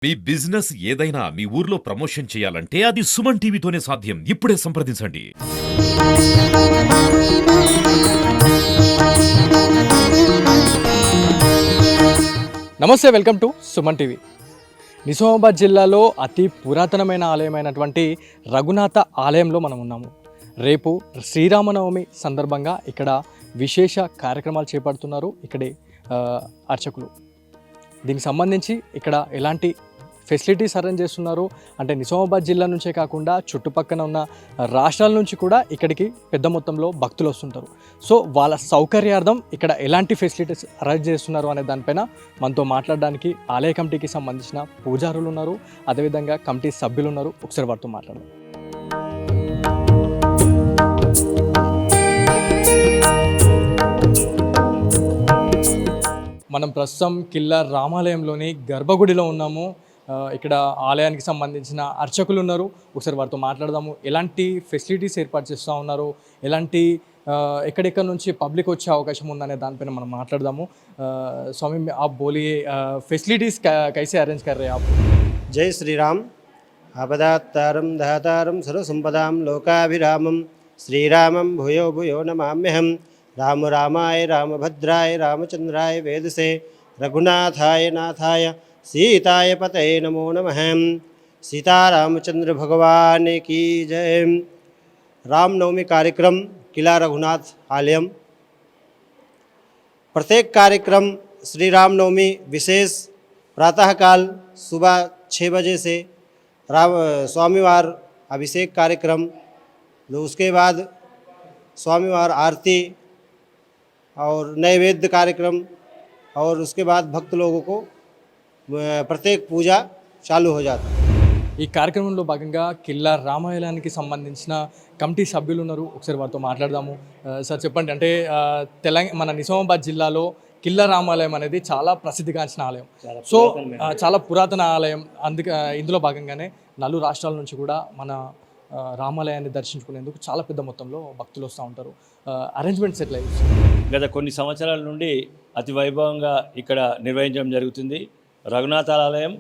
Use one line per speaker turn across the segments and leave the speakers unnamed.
మీ business ఏదైనా మీ ఊర్లో promotion చేయాలంటే అది సుమన్ టీవీతోనే సాధ్యం. ఇప్పుడే సంప్రదించండి.
నమస్తే, welcome to Suman TV. Nizamabad జిల్లాలో అతి పురాతనమైన ఆలయమైనటువంటి రఘునాథ ఆలయంలో మనం ఉన్నాము. రేపు శ్రీరామనవమి సందర్భంగా ఇక్కడ విశేష కార్యక్రమాలు చేపడుతున్నారు ఇక్కడి అర్చకులు. దీనికి సంబంధించి ఇక్కడ ఎలాంటి ఫెసిలిటీస్ అరేంజ్ చేస్తున్నారు అంటే నిజామాబాద్ జిల్లా నుంచే కాకుండా చుట్టుపక్కన ఉన్న రాష్ట్రాల నుంచి కూడా ఇక్కడికి పెద్ద మొత్తంలో భక్తులు వస్తుంటారు. సో వాళ్ళ సౌకర్యార్థం ఇక్కడ ఎలాంటి ఫెసిలిటీస్ అరేంజ్ చేస్తున్నారు అనే దానిపైన మనతో మాట్లాడడానికి ఆలయ కమిటీకి సంబంధించిన పూజారులు ఉన్నారు, అదేవిధంగా కమిటీ సభ్యులు ఉన్నారు. ఒకసారి వారితో మాట్లాడదాం. మనం ప్రస్తుతం కిల్లా రామాలయంలోని గర్భగుడిలో ఉన్నాము. ఇక్కడ ఆలయానికి సంబంధించిన అర్చకులు ఉన్నారు. ఒకసారి వారితో మాట్లాడదాము. ఎలాంటి ఫెసిలిటీస్ ఏర్పాటు చేస్తూ ఉన్నారు, ఎలాంటి ఎక్కడెక్కడ నుంచి పబ్లిక్ వచ్చే అవకాశం ఉందనే దానిపైన మనం మాట్లాడదాము. स्वामी आप बोलिए फैसिलिटीज़ कैसे अरेंज कर रहे हैं आप?
जय श्री राम। आपदात्तारं दातारं सर्वसंपदां लोकाभिरामं श्रीरामं भूयो भूयो नमाम्यहं। राम रामाय रामभद्राय रामचंद्राय वेदसे रघुनाथाय नाथाय सीताय पतये नमो नमः। सीतारामचंद्र भगवान की जय। रामनवमी कार्यक्रम किला रघुनाथ आलयम। प्रत्येक कार्यक्रम श्री रामनवमी विशेष प्रातःकाल सुबह 6 बजे से स्वामीवार अभिषेक कार्यक्रम, उसके बाद स्वामीवार आरती और नैवेद्य कार्यक्रम, और उसके बाद भक्त लोगों को प्रत्येक पूजा चालू हो जाता है।
ఈ కార్యక్రమంలో భాగంగా కిల్లా రామాలయానికి సంబంధించిన కమిటీ సభ్యులు ఉన్నారు. ఒకసారి వారితో మాట్లాడదాము. సార్ చెప్పండి, అంటే మన నిజామాబాద్ జిల్లాలో కిల్లా రామాలయం అనేది చాలా ప్రసిద్ధిగాంచిన ఆలయం. సో చాలా పురాతన ఆలయం. ఇందులో భాగంగానే నలుగురు రాష్ట్రాల నుంచి కూడా మన రామాలయాన్ని దర్శించుకునేందుకు చాలా పెద్ద మొత్తంలో భక్తులు వస్తూ ఉంటారు. అరేంజ్మెంట్స్ ఎట్లా?
గత కొన్ని సంవత్సరాల నుండి అతి వైభవంగా ఇక్కడ నిర్వహించడం జరుగుతుంది. రఘునాథ ఆలయం,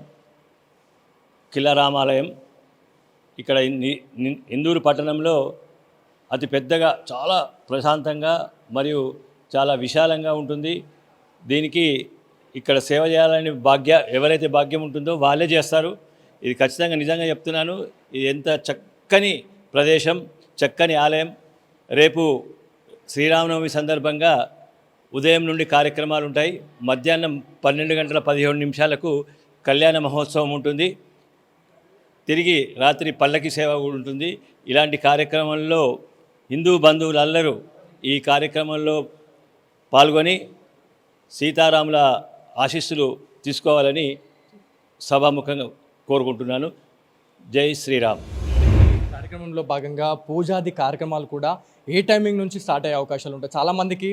కిల్లా రామాలయం ఇక్కడ ఇందూరు పట్టణంలో అతి పెద్దగా, చాలా ప్రశాంతంగా మరియు చాలా విశాలంగా ఉంటుంది. దీనికి ఇక్కడ సేవ చేయాలని ఎవరైతే భాగ్యం ఉంటుందో వాళ్ళే చేస్తారు. ఇది ఖచ్చితంగా నిజంగా చెప్తున్నాను. ఇది ఎంత చక్కని ప్రదేశం, చక్కని ఆలయం. రేపు శ్రీరామనవమి సందర్భంగా ఉదయం నుండి కార్యక్రమాలు ఉంటాయి. మధ్యాహ్నం 12:17 కళ్యాణ మహోత్సవం ఉంటుంది. తిరిగి రాత్రి పల్లకి సేవ కూడా ఉంటుంది. ఇలాంటి కార్యక్రమంలో హిందూ బంధువులందరూ ఈ కార్యక్రమంలో పాల్గొని సీతారాముల ఆశీస్సులు తీసుకోవాలని సభాముఖంగా కోరుకుంటున్నాను. జై శ్రీరామ్.
కార్యక్రమంలో భాగంగా పూజాది కార్యక్రమాలు కూడా ఏ టైమింగ్ నుంచి స్టార్ట్ అయ్యే అవకాశాలు ఉంటాయి? చాలామందికి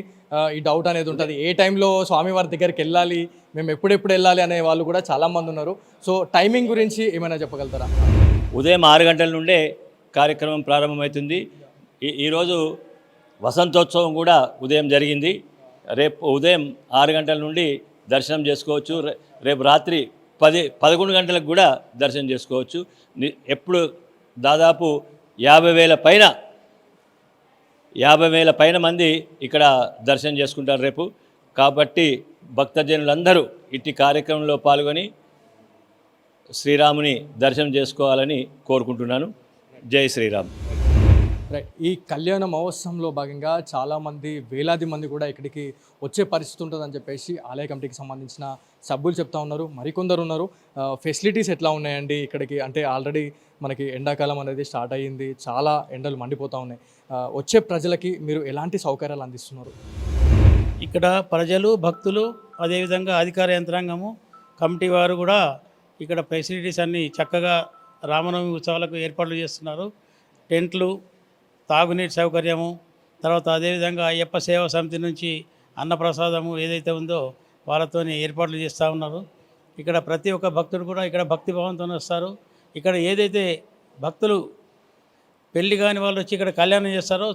ఈ డౌట్ అనేది ఉంటుంది, ఏ టైంలో స్వామివారి దగ్గరికి వెళ్ళాలి, మేము ఎప్పుడెప్పుడు వెళ్ళాలి అనే వాళ్ళు కూడా చాలామంది ఉన్నారు. సో టైమింగ్ గురించి ఏమైనా చెప్పగలుగుతారా?
ఉదయం 6 గంటల నుండే కార్యక్రమం ప్రారంభమవుతుంది. ఈరోజు వసంతోత్సవం కూడా ఉదయం జరిగింది. రేపు ఉదయం 6 గంటల నుండి దర్శనం చేసుకోవచ్చు. రేపు రాత్రి 11 గంటలకు కూడా దర్శనం చేసుకోవచ్చు. ఎప్పుడు దాదాపు 50,000 పైన మంది ఇక్కడ దర్శనం చేసుకుంటారు రేపు. కాబట్టి భక్తజనులందరూ ఇట్టి కార్యక్రమంలో పాల్గొని శ్రీరాముని దర్శనం చేసుకోవాలని కోరుకుంటున్నాను. జై శ్రీరామ్.
రైట్. ఈ కళ్యాణ మహోత్సవంలో భాగంగా చాలామంది, వేలాది మంది కూడా ఇక్కడికి వచ్చే పరిస్థితి ఉంటుందని చెప్పేసి ఆలయ కమిటీకి సంబంధించిన సభ్యులు చెప్తా ఉన్నారు. మరికొందరు ఉన్నారు. ఫెసిలిటీస్ ఎట్లా ఉన్నాయండి ఇక్కడికి? అంటే ఆల్రెడీ మనకి ఎండాకాలం అనేది స్టార్ట్ అయ్యింది, చాలా ఎండలు మండిపోతూ ఉన్నాయి. వచ్చే ప్రజలకి మీరు ఎలాంటి సౌకర్యాలు అందిస్తున్నారు?
ఇక్కడ ప్రజలు, భక్తులు, అదేవిధంగా అధికార యంత్రాంగము, కమిటీ వారు కూడా ఇక్కడ ఫెసిలిటీస్ అన్నీ చక్కగా రామనవమి ఉత్సవాలకు ఏర్పాట్లు చేస్తున్నారు. టెంట్లు, తాగునీటి సౌకర్యము, తర్వాత అదేవిధంగా అయ్యప్ప సేవా సమితి నుంచి అన్నప్రసాదము ఏదైతే ఉందో వాళ్ళతో ఏర్పాట్లు చేస్తూ ఉన్నారు. ఇక్కడ ప్రతి ఒక్క భక్తుడు కూడా ఇక్కడ భక్తిభావంతో వస్తారు. ఇక్కడ ఏదైతే భక్తులు పెళ్లి కాని వాళ్ళు వచ్చి ఇక్కడ కళ్యాణం చేస్తారో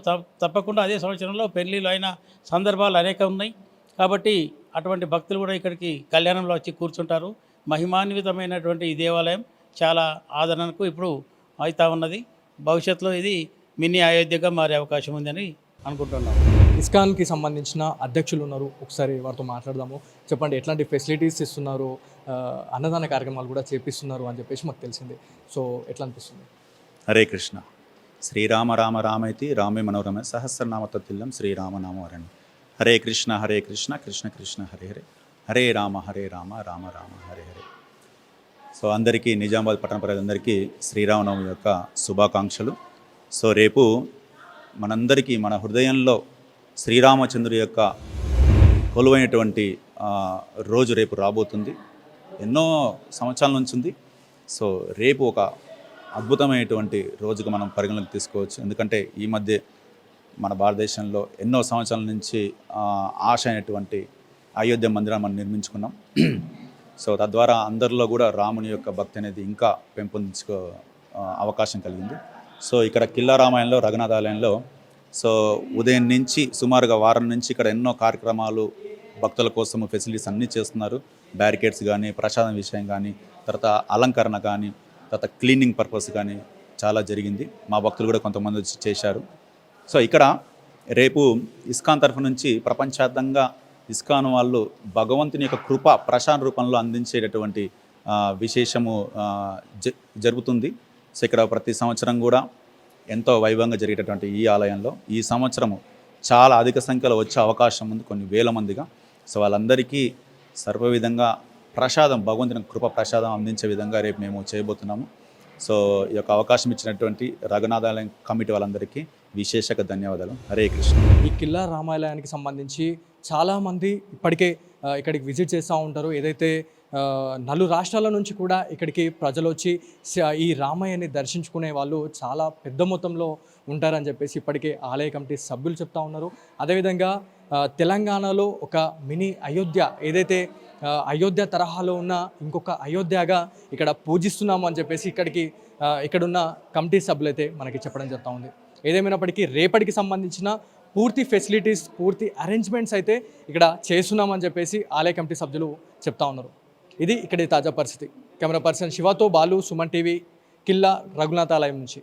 తప్పకుండా అదే సంవత్సరంలో పెళ్లిళ్ళు అయిన సందర్భాలు అనేక ఉన్నాయి. కాబట్టి అటువంటి భక్తులు కూడా ఇక్కడికి కళ్యాణంలో వచ్చి కూర్చుంటారు. మహిమాన్వితమైనటువంటి ఈ దేవాలయం చాలా ఆదరణకు ఇప్పుడు అవుతా ఉన్నది. భవిష్యత్తులో ఇది మినీ అయోధ్యగా మారే అవకాశం ఉందని అనుకుంటున్నాం.
ఇస్కాన్కి సంబంధించిన అధ్యక్షులు ఉన్నారు, ఒకసారి వారితో మాట్లాడదాము. చెప్పండి, ఎట్లాంటి ఫెసిలిటీస్ ఇస్తున్నారు, అన్నదాన కార్యక్రమాలు కూడా చేపిస్తున్నారు అని చెప్పేసి మాకు తెలిసింది. సో ఎట్లా అనిపిస్తుంది?
హరే కృష్ణ. శ్రీరామ రామ రామైతి రామే మనోరమ సహస్రనామ తత్తుల్యం శ్రీరామనామవరణి. హరే కృష్ణ కృష్ణ కృష్ణ హరే హరే, హరే రామ రామ రామ హరే హరే. సో అందరికీ, నిజామాబాద్ పట్టణ ప్రజలందరికీ శ్రీరామనవమి యొక్క శుభాకాంక్షలు. సో రేపు మనందరికీ మన హృదయంలో శ్రీరామచంద్రుడి యొక్క కొలువైనటువంటి రోజు రేపు రాబోతుంది. ఎన్నో సంవత్సరాల నుంచి ఉంది. సో రేపు ఒక అద్భుతమైనటువంటి రోజుగా మనం పరిగణలోకి తీసుకోవచ్చు. ఎందుకంటే ఈ మధ్య మన భారతదేశంలో ఎన్నో సంవత్సరాల నుంచి ఆశ అయినటువంటి అయోధ్య మందిరాన్ని మనం నిర్మించుకున్నాం. సో తద్వారా అందరిలో కూడా రాముని యొక్క భక్తి అనేది ఇంకా పెంపొందించుకో అవకాశం కలిగింది. సో ఇక్కడ కిల్లా రామాయణంలో రఘునాథ ఆలయంలో సో ఉదయం నుంచి సుమారుగా వారం నుంచి ఇక్కడ ఎన్నో కార్యక్రమాలు భక్తుల కోసం ఫెసిలిటీస్ అన్నీ చేస్తున్నారు. బ్యారికేడ్స్ కానీ, ప్రసాదం విషయం కానీ, తర్వాత అలంకరణ కానీ, తర్వాత క్లీనింగ్ పర్పస్ కానీ చాలా జరిగింది. మా భక్తులు కూడా కొంతమంది వచ్చి చేశారు. సో ఇక్కడ రేపు ఇస్కాన్ తరఫు నుంచి ప్రపంచవ్యాప్తంగా ఇస్కాన్ వాళ్ళు భగవంతుని యొక్క కృప ప్రశాంత రూపంలో అందించేటటువంటి విశేషము జరుగుతుంది. సో ఇక్కడ ప్రతి సంవత్సరం కూడా ఎంతో వైభవంగా జరిగేటటువంటి ఈ ఆలయంలో ఈ సంవత్సరము చాలా అధిక సంఖ్యలో వచ్చే అవకాశం ఉంది, కొన్ని వేల మందిగా. సో వాళ్ళందరికీ సర్వవిధంగా ప్రసాదం, భగవంతుని కృప ప్రసాదం అందించే విధంగా రేపు మేము చేయబోతున్నాము. సో ఈ యొక్క అవకాశం ఇచ్చినటువంటి రఘునాథాలయం కమిటీ వాళ్ళందరికీ విశేషంగా ధన్యవాదాలు. హరే కృష్ణ.
ఈ కిల్లా రామాలయానికి సంబంధించి చాలామంది ఇప్పటికే ఇక్కడికి విజిట్ చేస్తూ ఉంటారు. ఏదైతే నలు రాష్ట్రాల నుంచి కూడా ఇక్కడికి ప్రజలు వచ్చి ఈ రామయ్యని దర్శించుకునే వాళ్ళు చాలా పెద్ద మొత్తంలో ఉంటారని చెప్పేసి ఇప్పటికే ఆలయ కమిటీ సభ్యులు చెప్తా ఉన్నారు. అదేవిధంగా తెలంగాణలో ఒక మినీ అయోధ్య, ఏదైతే అయోధ్య తరహాలో ఉన్న ఇంకొక అయోధ్యగా ఇక్కడ పూజిస్తున్నాము అని చెప్పేసి ఇక్కడున్న కమిటీ సభ్యులైతే మనకి చెప్పడం జరుగుతూ ఉంది. ఏదేమైనప్పటికీ రేపటికి సంబంధించిన పూర్తి ఫెసిలిటీస్, పూర్తి అరేంజ్మెంట్స్ అయితే ఇక్కడ చేస్తున్నామని చెప్పేసి ఆలయ కమిటీ సభ్యులు చెప్తా ఉన్నారు. ఇది ఇక్కడి తాజా పరిస్థితి. కెమెరా పర్సన్ శివతో బాలు, సుమన్ టీవీ, కిల్లా రఘునాథ ఆలయం నుంచి.